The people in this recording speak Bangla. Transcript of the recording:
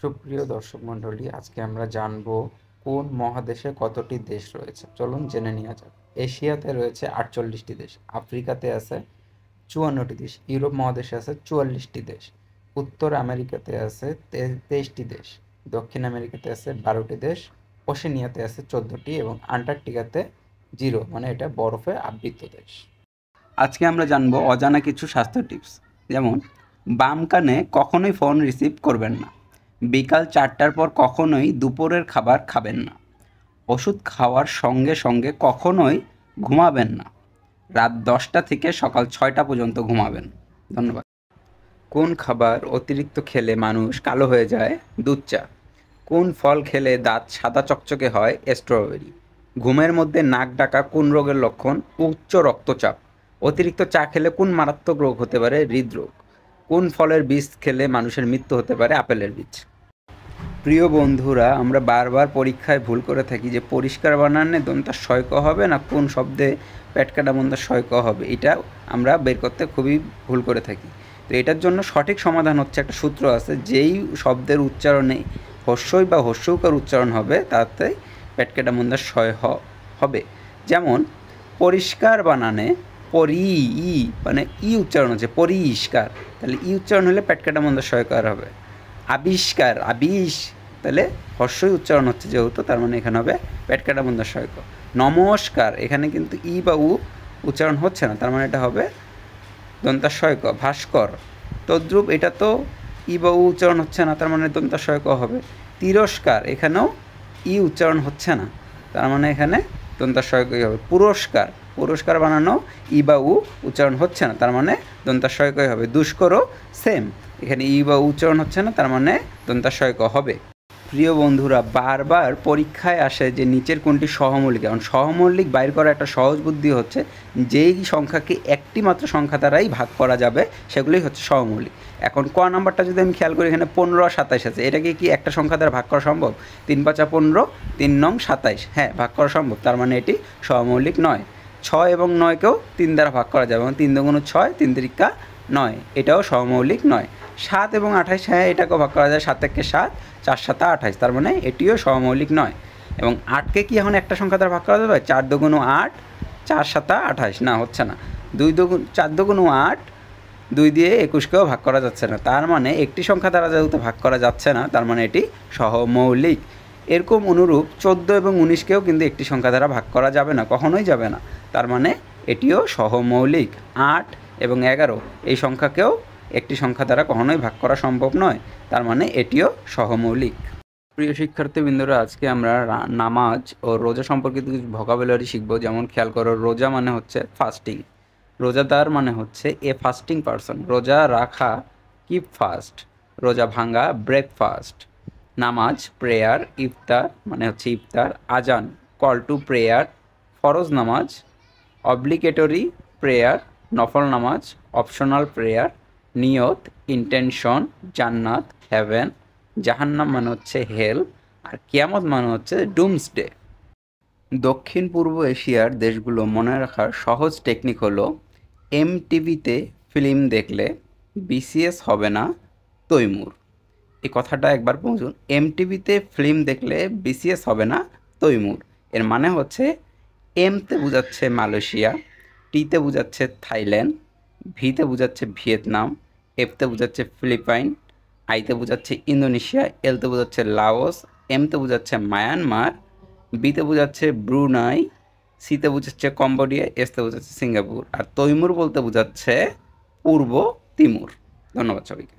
সুপ্রিয় দর্শক মণ্ডলী, আজকে আমরা জানবো কোন মহাদেশে কতটি দেশ রয়েছে। চলুন জেনে নেওয়া যাক। এশিয়াতে রয়েছে 48টি দেশ, আফ্রিকাতে আছে 54টি দেশ, ইউরোপ মহাদেশে আছে 44টি দেশ, উত্তর আমেরিকাতে আছে 23টি দেশ, দক্ষিণ আমেরিকাতে আছে 12টি দেশ, ওশেনিয়াতে আছে 14টি এবং আন্টার্কটিকাতে 0, মানে এটা বরফে আবৃত দেশ। আজকে আমরা জানবো অজানা কিছু স্বাস্থ্য টিপস, যেমন বাম কানে কখনোই ফোন রিসিভ করবেন না, বিকাল 4টার পর কখনোই দুপুরের খাবার খাবেন না, ওষুধ খাওয়ার সঙ্গে সঙ্গে কখনোই ঘুমাবেন না, রাত 10টা থেকে সকাল 6টা পর্যন্ত ঘুমাবেন। ধন্যবাদ। কোন খাবার অতিরিক্ত খেলে মানুষ কালো হয়ে যায়? দুধ চা। কোন ফল খেলে দাঁত সাদা চকচকে হয়? স্ট্রবেরি। ঘুমের মধ্যে নাক ডাকা কোন রোগের লক্ষণ? উচ্চ রক্তচাপ। অতিরিক্ত চা খেলে কোন মারাত্মক রোগ হতে পারে? হৃদরোগ। কোন ফলের বীজ খেলে মানুষের মৃত্যু হতে পারে? আপেলের বীজ। প্রিয় বন্ধুরা, আমরা বারবার পরীক্ষায় ভুল করে থাকি যে পরিষ্কার বানানে দন্তা শয়ক হবে না কোন শব্দে পেট কাটা মন্দা শয়ক হবে, এটা আমরা বের করতে খুবই ভুল করে থাকি। তো এটার জন্য সঠিক সমাধান হচ্ছে, একটা সূত্র আছে, যেই শব্দের উচ্চারণে হস্যই বা হস্যৌকার উচ্চারণ হবে তাতে পেট কাটা মন্দা শয় হবে। যেমন পরিষ্কার বানানে পরি ই, মানে ই উচ্চারণ হচ্ছে পরিষ্কার, তাহলে ই উচ্চারণ হলে পেট কাটা মন্দা শয়কার হবে। আবিষ্কার আবিষ, তাহলে হর্ষই উচ্চারণ হচ্ছে যেহেতু, তার মানে এখানে হবে পেট কাটা মন্দা শয়ক। নমস্কার, এখানে কিন্তু ই বা উ উচ্চারণ হচ্ছে না, তার মানে এটা হবে দন্তাশয়ক। ভাস্কর তদ্রূপ, এটা তো ই বা উ উচ্চারণ হচ্ছে না, তার মানে দন্তাশয়ক হবে। তিরস্কার, এখানেও ই উচ্চারণ হচ্ছে না, তার মানে এখানে দন্তাশয়কই হবে। পুরস্কার, পুরস্কার বানানো ই বা উ উচ্চারণ হচ্ছে না, তার মানে দন্তাশয়কই হবে। দুষ্করও সেম, এখানে ই বা উচ্চারণ হচ্ছে না, তার মানে দন্তাশয়ক হবে। প্রিয় বন্ধুরা, বারবার পরীক্ষায় আসে যে নিচের কোনটি সহমৌলিক। এখন সহমৌলিক বাইর করা একটা সহজ বুদ্ধি হচ্ছে, যেই সংখ্যাকে একটি মাত্র সংখ্যা দ্বারাই ভাগ করা যাবে সেগুলোই হচ্ছে সহমৌলিক। এখন ক নাম্বারটা যদি আমি খেয়াল করি, এখানে 15 আর 27 আছে, এটাকে কি একটা সংখ্যা দ্বারা ভাগ করা সম্ভব? 3 5 15, 3 9 27, হ্যাঁ ভাগ করা সম্ভব, তার মানে এটি সহমৌলিক নয়। 6 এবং 9কেও 3 দ্বারা ভাগ করা যাবে, এবং 3 2 6, 3 3 9, এটাও সহমৌলিক নয়। 7 এবং 28, হ্যাঁ এটাকেও ভাগ করা যায়, 7 1 7, 4 7 28, তার মানে এটিও সহমৌলিক নয়। এবং 8কে কি এখন একটা সংখ্যা দ্বারা ভাগ করা যাবে? 4 2 8, 4 7 28, না হচ্ছে না। 4 2 8, 2 দিয়ে 21কেও ভাগ করা যাচ্ছে না, তার মানে একটি সংখ্যা দ্বারা যেহেতু ভাগ করা যাচ্ছে না, তার মানে এটি সহমৌলিক। এরকম অনুরূপ 14 এবং 19কেও কিন্তু একটি সংখ্যা দ্বারা ভাগ করা যাবে না, কখনোই যাবে না, তার মানে এটিও সহমৌলিক। 8 এবং 11 এই সংখ্যাকেও একটি সংখ্যা দ্বারা কখনোই ভাগ করা সম্ভব নয়, তার মানে এটিও সহমৌলিক। প্রিয় শিক্ষার্থীবৃন্দরা, আজকে আমরা নামাজ ও রোজা সম্পর্কিত কিছু ভোকাবুলারি শিখব। যেমন খেয়াল করো, রোজা মানে হচ্ছে ফাস্টিং, রোজাদার মানে হচ্ছে এ ফাস্টিং পারসন, রোজা রাখা কিপ ফাস্ট, রোজা ভাঙ্গা ব্রেকফাস্ট, নামাজ প্রেয়ার, ইফতার মানে হচ্ছে ইফতার, আজান কল টু প্রেয়ার, ফরজ নামাজ, অব্লিগেটরি প্রেয়ার নফল নামাজ, অপশনাল প্রেয়ার, নিয়ত ইন্টেনশন, জান্নাত হেভেন, জাহান্নাম মানে হচ্ছে হেল, আর কিয়ামত মানে হচ্ছে ডুমসডে। দক্ষিণ পূর্ব এশিয়ার দেশগুলো মনে রাখার সহজ টেকনিক হলো, এমটিভিতে ফিল্ম দেখলে বিসিএস হবে না তৈমুর। এই কথাটা একবার বুঝুন, এমটিভিতে ফিল্ম দেখলে বিসিএস হবে না তৈমুর। এর মানে হচ্ছে, এমতে বোঝাচ্ছে মালয়েশিয়া, টিতে বোঝাচ্ছে থাইল্যান্ড, ভিতে বোঝাচ্ছে ভিয়েতনাম, এফতে বোঝাচ্ছে ফিলিপাইন, আইতে বোঝাচ্ছে ইন্দোনেশিয়া, এলতে বোঝাচ্ছে লাওস, এমতে বোঝাচ্ছে মায়ানমার, বিতে বোঝাচ্ছে ব্রুনাই, সিতে বোঝাচ্ছে কম্বোডিয়া, এসতে বোঝাচ্ছে সিঙ্গাপুর, আর তৈমুর বলতে বোঝাচ্ছে পূর্ব তিমুর। ধন্যবাদ সবাইকে।